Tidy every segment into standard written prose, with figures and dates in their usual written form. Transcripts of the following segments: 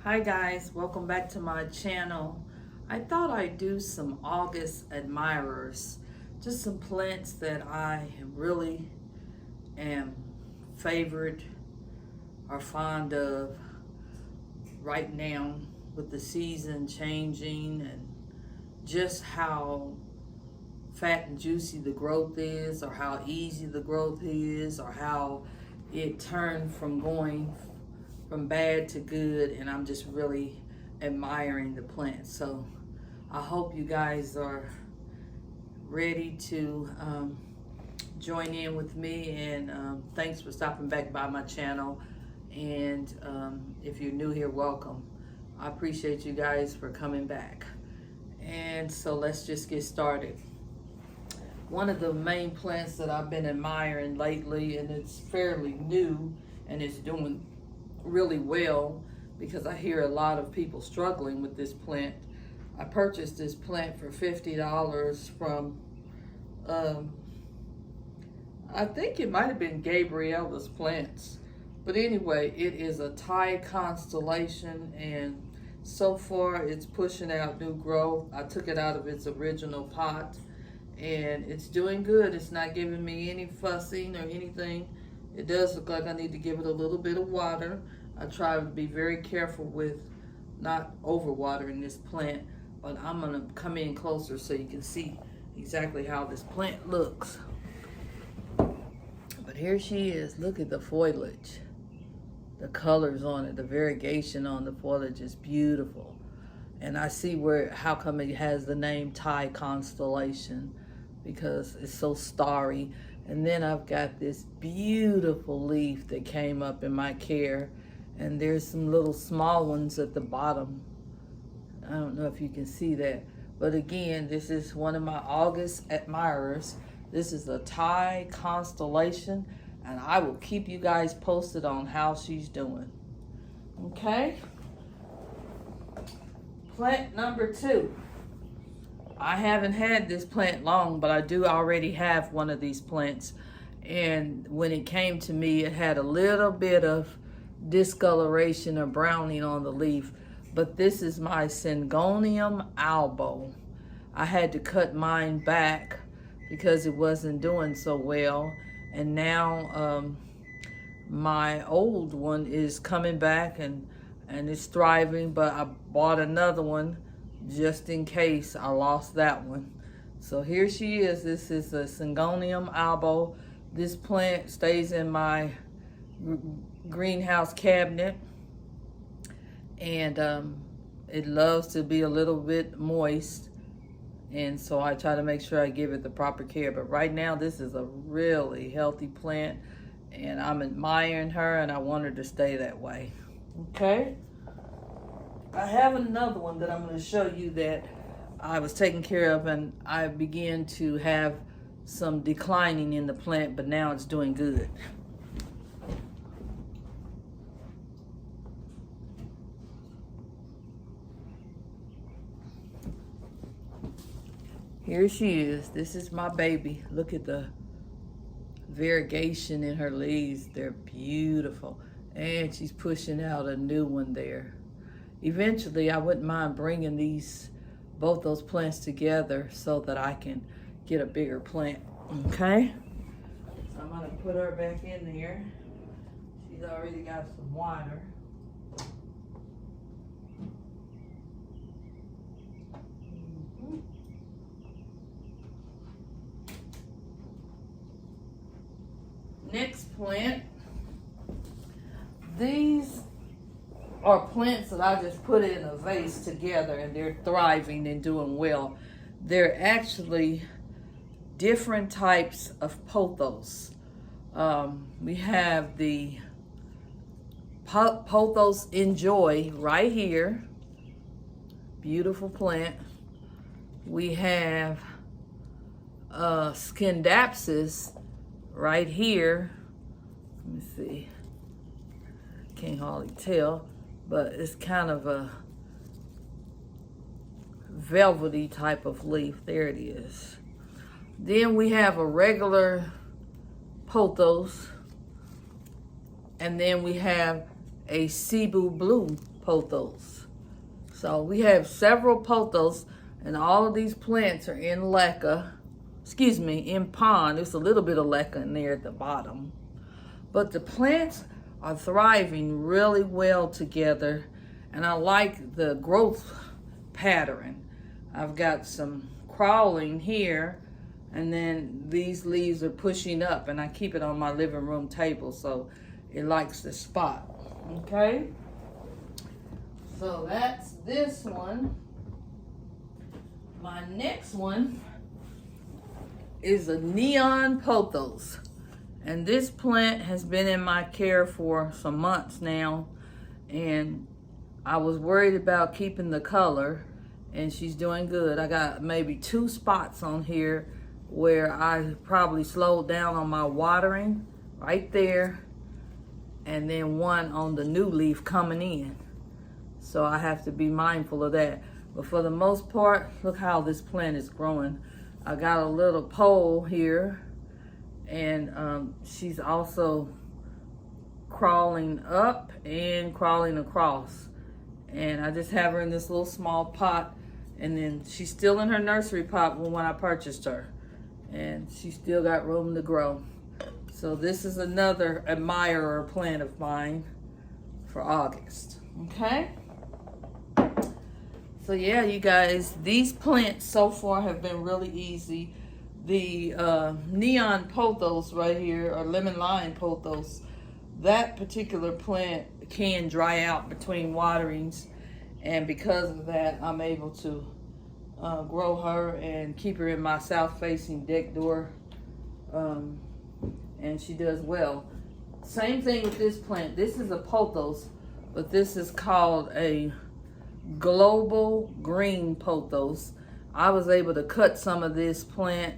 Hi guys, welcome back to my channel. I thought I'd do some August admirers, just some plants that I really am favored or fond of right now with the season changing and just how fat and juicy the growth is, or how easy the growth is, or how it turned from going from bad to good, and I'm just really admiring the plant. So I hope you guys are ready to join in with me, and thanks for stopping back by my channel. And if you're new here, welcome. I appreciate you guys for coming back. And so let's just get started. One of the main plants that I've been admiring lately, and it's fairly new and it's doing really well because I hear a lot of people struggling with this plant. I purchased this plant for $50 from I think it might have been Gabriella's Plants, but anyway, it is a Thai constellation, and so far it's pushing out new growth. I took it out of its original pot and it's doing good. It's not giving me any fussing or anything. It does look like I need to give it a little bit of water. I try to be very careful with not overwatering this plant, but I'm gonna come in closer so you can see exactly how this plant looks. But here she is. Look at the foliage. The colors on it, the variegation on the foliage is beautiful. And I see how come it has the name Thai constellation, because it's so starry. And then I've got this beautiful leaf that came up in my care, and there's some little small ones at the bottom. I don't know if you can see that, but again, this is one of my August admirers. This is a Thai constellation, and I will keep you guys posted on how she's doing. Okay? Plant number 2. I haven't had this plant long, but I do already have one of these plants. And when it came to me, it had a little bit of discoloration or browning on the leaf. But this is my Syngonium albo. I had to cut mine back because it wasn't doing so well. And now my old one is coming back and it's thriving, but I bought another one just in case I lost that one. So here she is. This is a Syngonium albo. This plant stays in my greenhouse cabinet, and it loves to be a little bit moist, and so I try to make sure I give it the proper care. But right now this is a really healthy plant, and I'm admiring her, and I want her to stay that way. Okay, I have another one that I'm going to show you that I was taking care of, and I began to have some declining in the plant, but now it's doing good. Here she is. This is my baby. Look at the variegation in her leaves. They're beautiful. And she's pushing out a new one there. Eventually, I wouldn't mind bringing both those plants together so that I can get a bigger plant. Okay? So I'm gonna put her back in there. She's already got some water. Next plant. These are plants that I just put in a vase together, and they're thriving and doing well. They're actually different types of pothos. We have the Pothos Enjoy right here. Beautiful plant. We have Scindapsus right here. Let me see. Can't hardly tell, but it's kind of a velvety type of leaf. There it is. Then we have a regular pothos, and then we have a Cebu Blue pothos. So we have several pothos, and all of these plants are in leca. Excuse me, in pond. There's a little bit of leca in there at the bottom. But the plants are thriving really well together, and I like the growth pattern. I've got some crawling here, and then these leaves are pushing up, and I keep it on my living room table so it likes the spot. Okay, so that's this one. My next one is a neon pothos, and this plant has been in my care for some months now, and I was worried about keeping the color, and she's doing good. I got maybe 2 spots on here where I probably slowed down on my watering, right there, and then one on the new leaf coming in. So I have to be mindful of that. But for the most part, look how this plant is growing. I got a little pole here, and she's also crawling up and crawling across. And I just have her in this little small pot, and then she's still in her nursery pot when I purchased her. And she's still got room to grow. So this is another admirer plant of mine for August, okay? So yeah, you guys, these plants so far have been really easy. The neon pothos right here, or lemon lime pothos, that particular plant can dry out between waterings, and because of that, I'm able to grow her and keep her in my south-facing deck door, and she does well. Same thing with this plant. This is a pothos, but this is called a global green pothos. I was able to cut some of this plant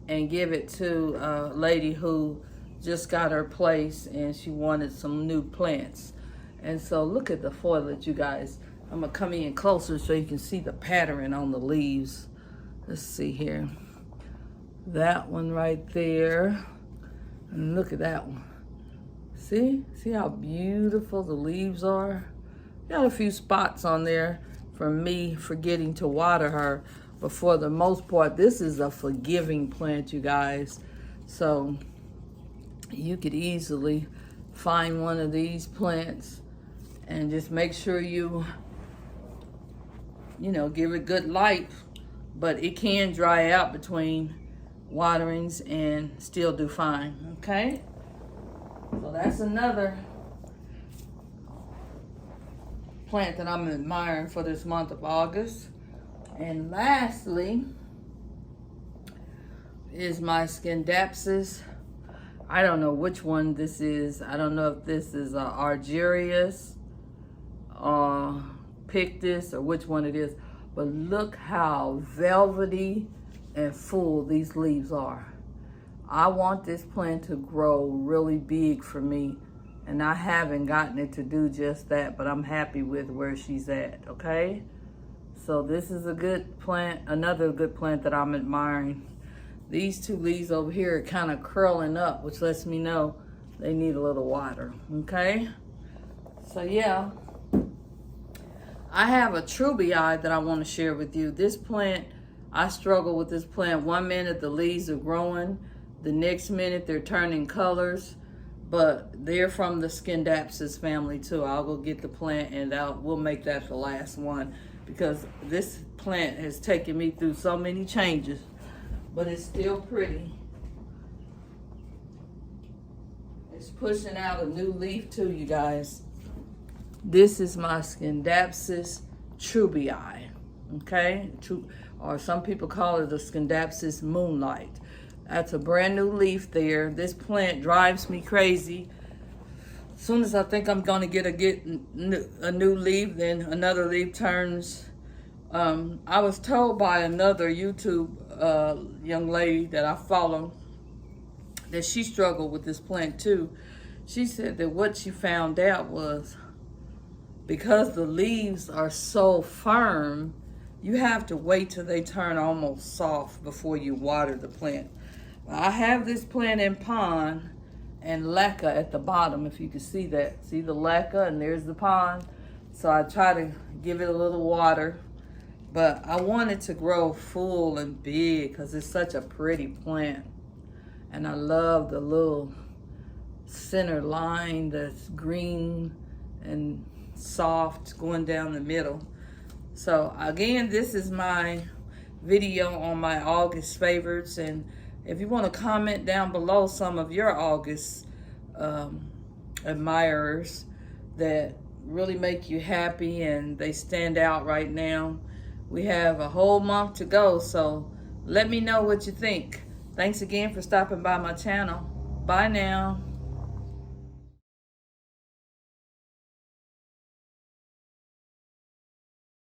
and give it to a lady who just got her place, and she wanted some new plants. And so look at the foliage, you guys. I'm gonna come in closer so you can see the pattern on the leaves. Let's see here. That one right there. And look at that one. See how beautiful the leaves are? Got a few spots on there from me forgetting to water her, but for the most part, this is a forgiving plant, you guys. So you could easily find one of these plants and just make sure you give it good light, but it can dry out between waterings and still do fine, okay? So that's another plant that I'm admiring for this month of August. And lastly is my Scindapsus. I don't know which one this is. I don't know if this is Argyrius or Pictus or which one it is, but look how velvety and full these leaves are. I want this plant to grow really big for me, and I haven't gotten it to do just that, but I'm happy with where she's at, okay? So this is a good plant, another good plant that I'm admiring. These 2 leaves over here are kind of curling up, which lets me know they need a little water, okay? So yeah, I have a Trubii that I want to share with you. This plant, I struggle with this plant. One minute the leaves are growing, the next minute they're turning colors, but they're from the Scindapsus family too. I'll go get the plant and we'll make that the last one, because this plant has taken me through so many changes, but it's still pretty. It's pushing out a new leaf too, you guys. This is my Scindapsus Trubii, okay? Or some people call it the Scindapsus Moonlight. That's a brand new leaf there. This plant drives me crazy. As soon as I think I'm gonna get a new leaf, then another leaf turns. I was told by another YouTube young lady that I follow that she struggled with this plant too. She said that what she found out was, because the leaves are so firm, you have to wait till they turn almost soft before you water the plant. I have this plant in pond and leca at the bottom, if you can see that. See the leca, and there's the pond. So I try to give it a little water. But I want it to grow full and big because it's such a pretty plant. And I love the little center line that's green and soft going down the middle. So again, this is my video on my August favorites. And if you want to comment down below some of your August admirers that really make you happy and they stand out right now. We have a whole month to go, so let me know what you think. Thanks again for stopping by my channel. Bye now.